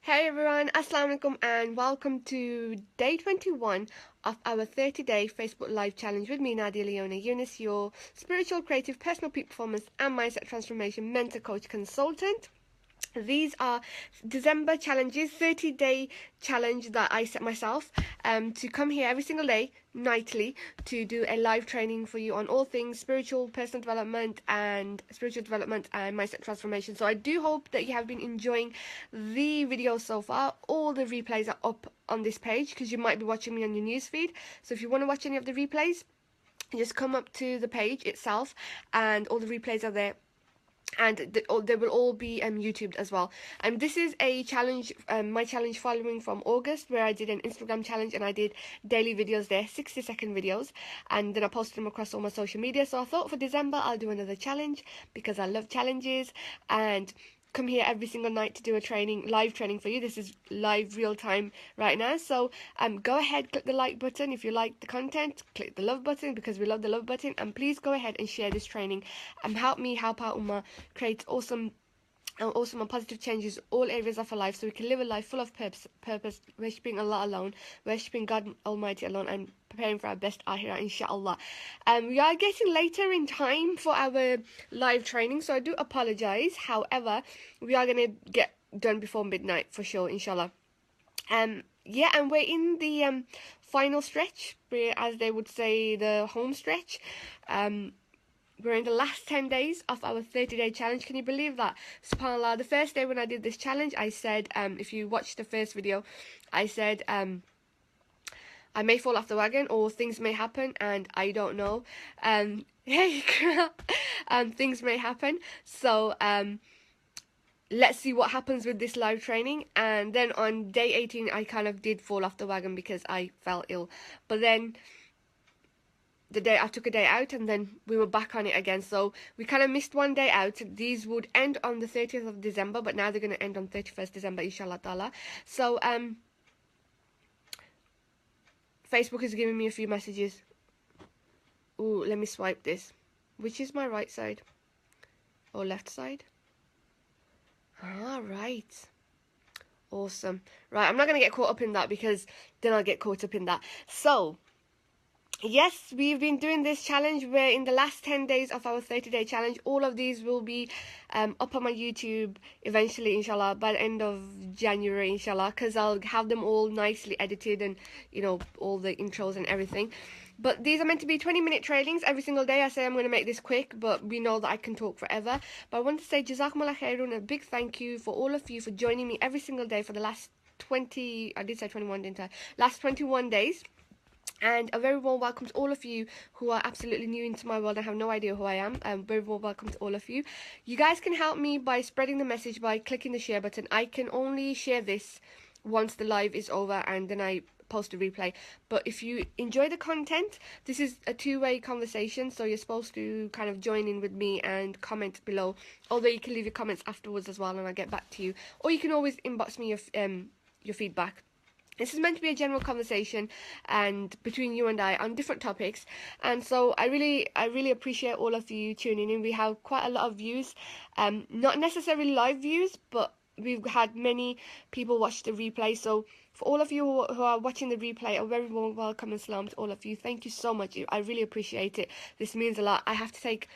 Hey everyone, Assalamu alaikum and welcome to day 21 of our 30-day Facebook Live challenge with me, Nadia Leona Yunis, your spiritual, creative, personal peak performance and mindset transformation mentor coach consultant. These are December challenges, 30-day challenge that I set myself to come here every single day, nightly, to do a live training for you on all things spiritual, personal development and mindset transformation. So I do hope that you have been enjoying the videos so far. All the replays are up on this page because you might be watching me on your newsfeed. So if you want to watch any of the replays, just come up to the page itself and all the replays are there, and they will all be YouTubed as well. And this is a challenge, my challenge following from August, where I did an Instagram challenge and I did daily videos there, 60-second videos, and then I posted them across all my social media. So I thought for December I'll do another challenge because I love challenges, and come here every single night to do a live training for you. This is live, real time right now. So go ahead, click the like button if you like the content, click the love button because we love the love button, and please go ahead and share this training and help me help out Ummah create awesome and positive changes all areas of our life, so we can live a life full of purpose, worshipping Allah alone, worshipping God Almighty alone, and preparing for our best ahirah, inshallah. We are getting later in time for our live training, so I do apologize. However, we are going to get done before midnight for sure, inshallah. Yeah, and we're in the final stretch, as they would say, the home stretch. We're in the last 10 days of our 30-day challenge. Can you believe that? SubhanAllah, the first day when I did this challenge, I said, if you watched the first video, I said, I may fall off the wagon or things may happen and I don't know. Things may happen. So, let's see what happens with this live training. And then on day 18, I kind of did fall off the wagon because I fell ill. But then I took a day out and then we were back on it again, so we kind of missed one day out. These would end on the 30th of December, but now they're going to end on 31st December, inshallah ta'ala. So Facebook is giving me a few messages. Ooh, let me swipe this. Which is my right side or left side? Ah, right. Awesome. Right, I'm not going to get caught up in that because then I'll get caught up in that. So yes, we've been doing this challenge. We're in the last 10 days of our 30-day challenge. All of these will be up on my YouTube eventually, inshallah, by the end of January, inshallah, because I'll have them all nicely edited and, you know, all the intros and everything. But these are meant to be 20-minute trainings every single day. I say I'm going to make this quick, but we know that I can talk forever. But I want to say Jazakumullah khairun, a big thank you for all of you for joining me every single day for the last 20, I did say 21, didn't I? Last 21 days. And a very warm welcome to all of you who are absolutely new into my world and have no idea who I am. Very warm welcome to all of you. You guys can help me by spreading the message by clicking the share button. I can only share this once the live is over and then I post a replay. But if you enjoy the content, this is a two-way conversation, so you're supposed to kind of join in with me and comment below. Although you can leave your comments afterwards as well and I'll get back to you. Or you can always inbox me your feedback. This is meant to be a general conversation and between you and I on different topics, and so I really appreciate all of you tuning in. We have quite a lot of views, not necessarily live views, but we've had many people watch the replay. So for all of you who are watching the replay, a very warm welcome and salam to all of you. Thank you so much. I really appreciate it. This means a lot. I have to take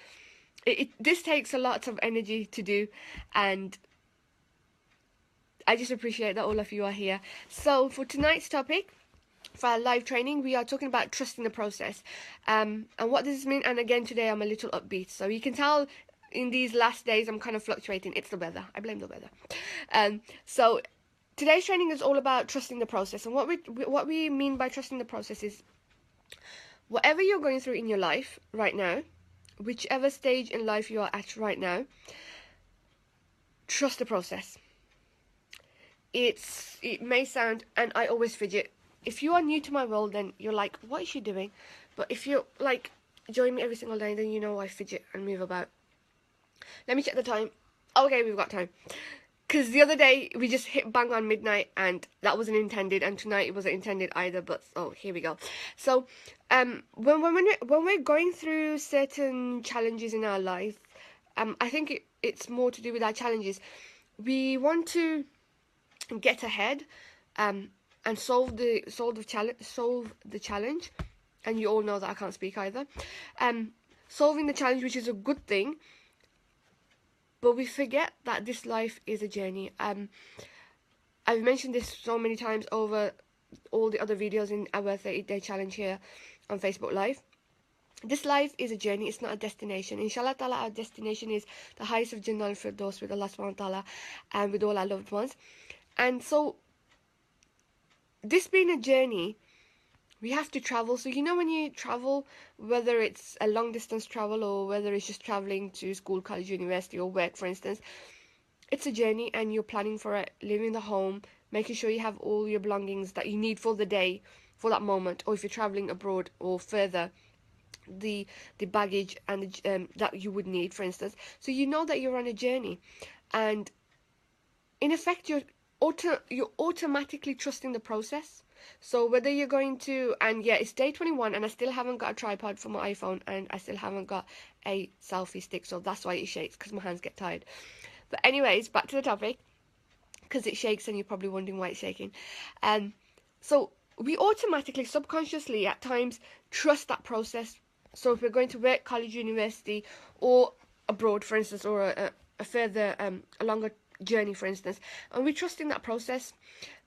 this takes a lot of energy to do, and I just appreciate that all of you are here. So for tonight's topic, for our live training, we are talking about trusting the process. And what does this mean? And again, today I'm a little upbeat. So you can tell in these last days I'm kind of fluctuating. It's the weather. I blame the weather. So today's training is all about trusting the process. And what we mean by trusting the process is whatever you're going through in your life right now, whichever stage in life you are at right now, trust the process. It may sound, and I always fidget. If you are new to my world, then you're like, what is she doing? But if you like join me every single day, then you know I fidget and move about. Let me check the time. Okay, we've got time. Because the other day we just hit bang on midnight, and that wasn't intended, and tonight it wasn't intended either. But oh, here we go. So, when we're going through certain challenges in our life, I think it's more to do with our challenges. We want to and get ahead, and solve the challenge. And you all know that I can't speak either. Solving the challenge, which is a good thing, but we forget that this life is a journey. I've mentioned this so many times over all the other videos in our 30-day challenge here on Facebook Live. This life is a journey, it's not a destination. Inshallah ta'ala, our destination is the highest of Jannah al-Firdaus with Allah subhanahu wa ta'ala and with all our loved ones. And so, this being a journey, we have to travel. So you know, when you travel, whether it's a long distance travel or whether it's just traveling to school, college, university, or work, for instance, it's a journey and you're planning for it, leaving the home, making sure you have all your belongings that you need for the day, for that moment, or if you're traveling abroad or further, the baggage and that you would need, for instance. So you know that you're on a journey, and in effect you're automatically trusting the process. So whether you're going to, and yeah, it's day 21 and I still haven't got a tripod for my iPhone, and I still haven't got a selfie stick, so that's why it shakes, because my hands get tired. But anyways, back to the topic, because it shakes and you're probably wondering why it's shaking. So we automatically, subconsciously at times, trust that process. So if we're going to work, college, university, or abroad, for instance, or a further, a longer journey, for instance, and we trust in that process,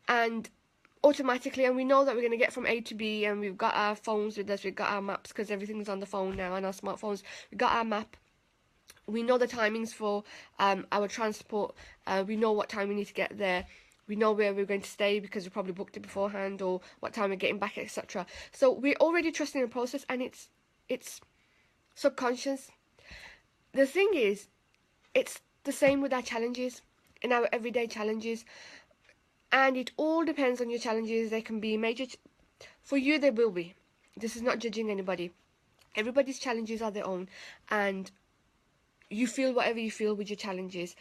and automatically, and we know that we're going to get from A to B, and we've got our phones with us, we've got our maps, because everything's on the phone now, and our smartphones, we've got our map. We know the timings for our transport, we know what time we need to get there, we know where we're going to stay because we probably booked it beforehand, or what time we're getting back, etc. So we're already trusting the process, and it's subconscious. The thing is, it's the same with our challenges, in our everyday challenges, and it all depends on your challenges. They can be major, for you they will be. This is not judging anybody. Everybody's challenges are their own, and you feel whatever you feel with your challenges.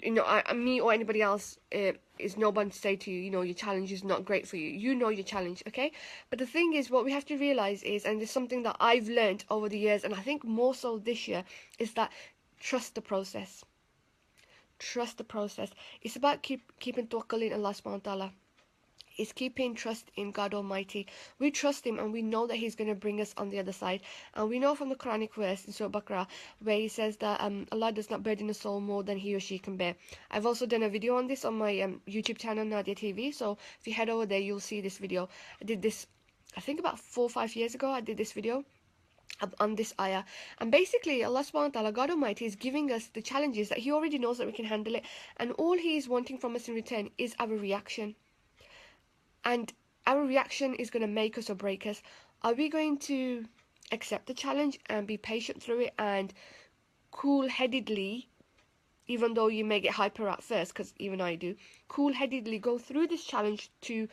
You know, me or anybody else is no one to say to you, you know, your challenge is not great for you. You know your challenge, okay? But the thing is, what we have to realise is, and it's something that I've learned over the years, and I think more so this year, is that trust the process. Trust the process. It's about keeping tawakkul in Allah subhanahu wa ta'ala. It's keeping trust in God Almighty. We trust Him, and we know that He's going to bring us on the other side. And we know from the Quranic verse in Surah Baqarah, where He says that Allah does not burden a soul more than he or she can bear. I've also done a video on this on my YouTube channel, Nadia TV. So if you head over there, you'll see this video. I did this, I think about 4 or 5 years ago. I did this video on this ayah, and basically Allah subhanahu wa ta'ala, God Almighty, is giving us the challenges that He already knows that we can handle it, and all He is wanting from us in return is our reaction. And our reaction is going to make us or break us. Are we going to accept the challenge and be patient through it, and cool-headedly, even though you may get hyper at first, because even I do, cool-headedly go through this challenge to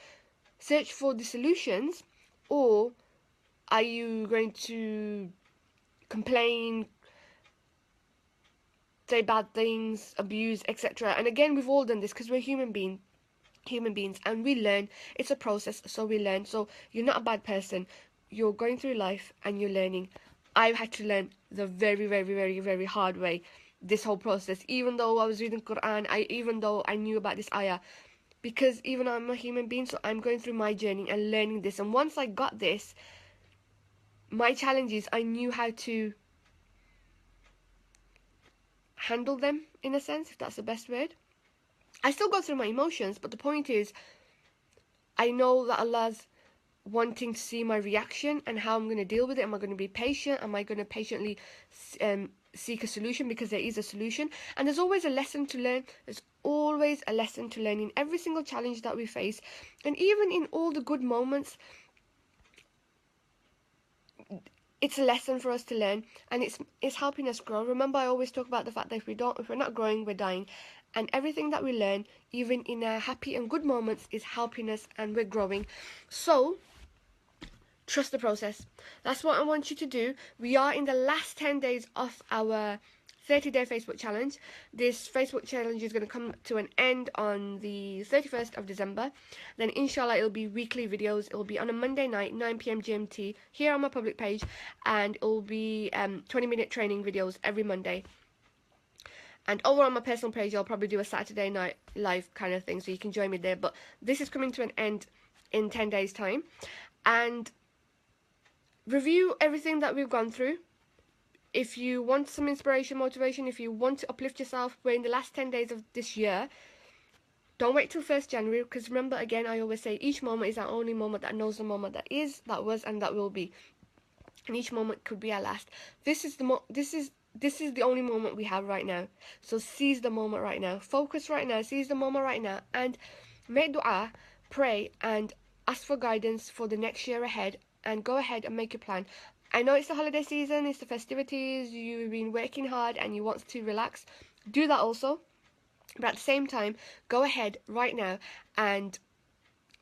search for the solutions? Or are you going to complain, say bad things, abuse, etc.? And again, we've all done this because we're human beings, and we learn. It's a process, so we learn. So you're not a bad person. You're going through life and you're learning. I've had to learn the very, very, very, very hard way, this whole process. Even though I was reading Quran, even though I knew about this ayah, because even I'm a human being, so I'm going through my journey and learning this. And once I got this, my challenges, I knew how to handle them, in a sense, if that's the best word. I still go through my emotions, but the point is, I know that Allah's wanting to see my reaction and how I'm going to deal with it. Am I going to be patient? Am I going to patiently seek a solution? Because there is a solution. And there's always a lesson to learn. There's always a lesson to learn in every single challenge that we face. And even in all the good moments, it's a lesson for us to learn, and it's helping us grow. Remember, I always talk about the fact that if we're not growing, we're dying. And everything that we learn, even in our happy and good moments, is helping us, and we're growing. So trust the process. That's what I want you to do. We are in the last 10 days of our 30-day Facebook challenge. This Facebook challenge is going to come to an end on the 31st of December. Then inshallah it'll be weekly videos. It'll be on a Monday night, 9 PM GMT, here on my public page, and it'll be 20-minute training videos every Monday. And over on my personal page, I'll probably do a Saturday night live kind of thing, so you can join me there. But this is coming to an end in 10 days' time. And review everything that we've gone through. If you want some inspiration, motivation, if you want to uplift yourself, we're in the last 10 days of this year. Don't wait till 1st January, because remember, again, I always say each moment is our only moment that knows the moment that is, that was, and that will be. And each moment could be our last. This is the only moment we have right now. So seize the moment right now. Focus right now. Seize the moment right now. And make dua, pray, and ask for guidance for the next year ahead. And go ahead and make your plan. I know it's the holiday season, it's the festivities, you've been working hard and you want to relax. Do that also. But at the same time, go ahead right now and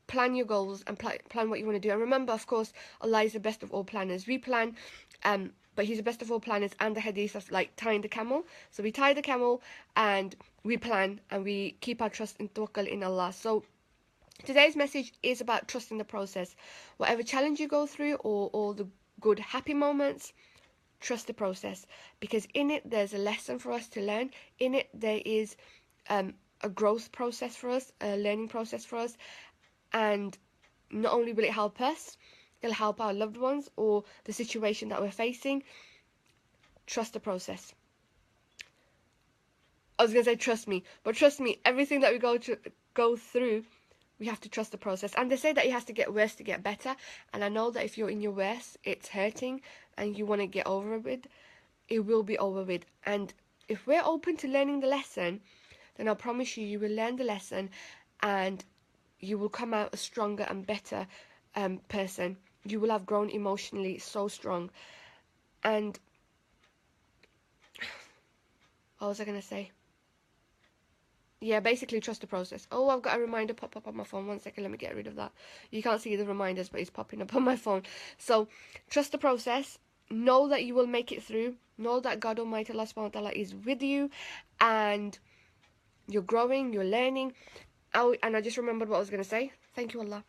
plan your goals and plan what you want to do. And remember, of course, Allah is the best of all planners. We plan, but He's the best of all planners, and the hadith of like tying the camel. So we tie the camel and we plan and we keep our trust and tawakkul in Allah. So today's message is about trusting the process. Whatever challenge you go through, or all the good happy moments, trust the process, because in it there's a lesson for us to learn. In it there is a growth process for us, a learning process for us, and not only will it help us, it'll help our loved ones or the situation that we're facing. Trust the process. I was going to say trust me, but trust me, everything that we go through, we have to trust the process. And they say that it has to get worse to get better, and I know that if you're in your worst, it's hurting and you want to get over it, it will be over with. And if we're open to learning the lesson, then I promise you, you will learn the lesson and you will come out a stronger and better person. You will have grown emotionally so strong. And what was I going to say? Yeah, basically trust the process. Oh, I've got a reminder pop up on my phone. 1 second, let me get rid of that. You can't see the reminders, but it's popping up on my phone. So, trust the process. Know that you will make it through. Know that God Almighty, Allah subhanahu wa ta'ala, is with you. And you're growing, you're learning. Oh, and I just remembered what I was going to say. Thank you, Allah.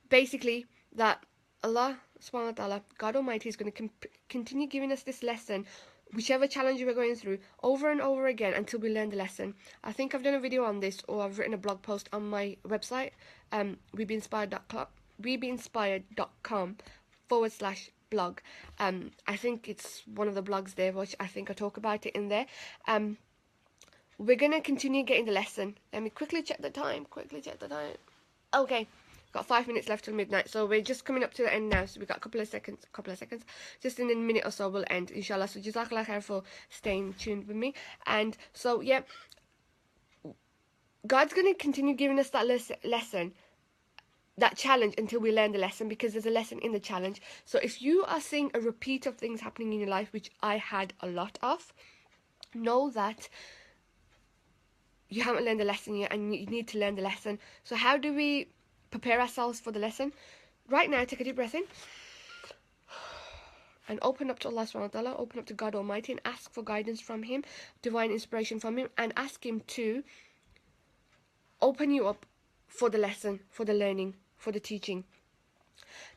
Basically, that Allah subhanahu wa ta'ala, God Almighty, is going to continue giving us this lesson, whichever challenge we're going through, over and over again until we learn the lesson. I think I've done a video on this, or I've written a blog post on my website, webeinspired.com/blog. I think it's one of the blogs there, which I think I talk about it in there. We're going to continue getting the lesson. Let me quickly check the time. Okay. Got 5 minutes left till midnight. So we're just coming up to the end now. So we've got a couple of seconds. Just in a minute or so we'll end, inshallah. So jazakallah khair for staying tuned with me. And so, yeah. God's going to continue giving us that lesson, that challenge, until we learn the lesson, because there's a lesson in the challenge. So if you are seeing a repeat of things happening in your life, which I had a lot of, know that you haven't learned the lesson yet, and you need to learn the lesson. So how do we prepare ourselves for the lesson? Right now, take a deep breath in and open up to Allah subhanahu wa ta'ala, open up to God Almighty, and ask for guidance from Him, divine inspiration from Him, and ask Him to open you up for the lesson, for the learning, for the teaching.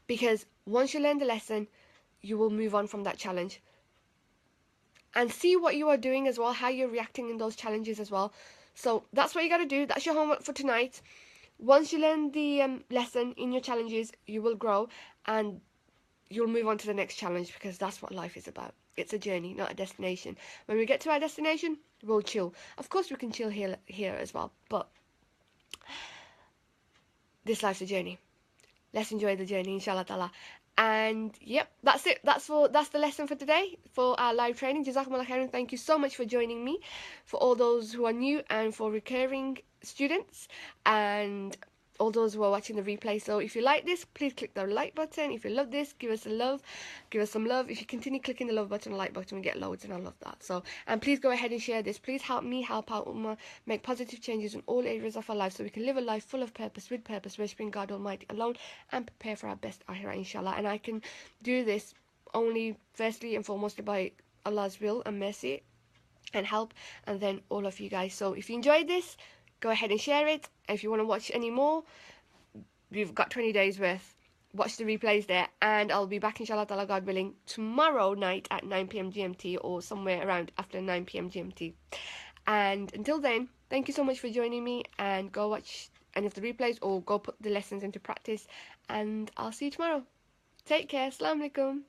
Because once you learn the lesson, you will move on from that challenge. And see what you are doing as well, how you're reacting in those challenges as well. So that's what you got to do. That's your homework for tonight. Once you learn the lesson in your challenges, you will grow and you'll move on to the next challenge, because that's what life is about. It's a journey, not a destination. When we get to our destination, we'll chill. Of course, we can chill here as well, but this life's a journey. Let's enjoy the journey, inshallah ta'ala. And yep, that's it. That's the lesson for today for our live training. Jazakumullah khairan. Thank you so much for joining me, for all those who are new and for recurring students, and all those who are watching the replay. So if you like this, please click the like button. If you love this, give us some love. If you continue clicking the love button, like button, we get loads, and I love that. So, and please go ahead and share this. Please help me help out Ummah, make positive changes in all areas of our life, so we can live a life full of purpose, with purpose, worshiping God Almighty alone, and prepare for our best akhirah, inshallah. And I can do this only firstly and foremost by Allah's will and mercy and help, and then all of you guys. So if you enjoyed this, go ahead and share it. And if you want to watch any more, we've got 20 days worth. watch the replays there, and I'll be back inshallah ta'ala, God willing, tomorrow night at 9 p.m. GMT, or somewhere around after 9 p.m. GMT. And until then, thank you so much for joining me, and go watch any of the replays or go put the lessons into practice, and I'll see you tomorrow. Take care. Assalamu alaikum.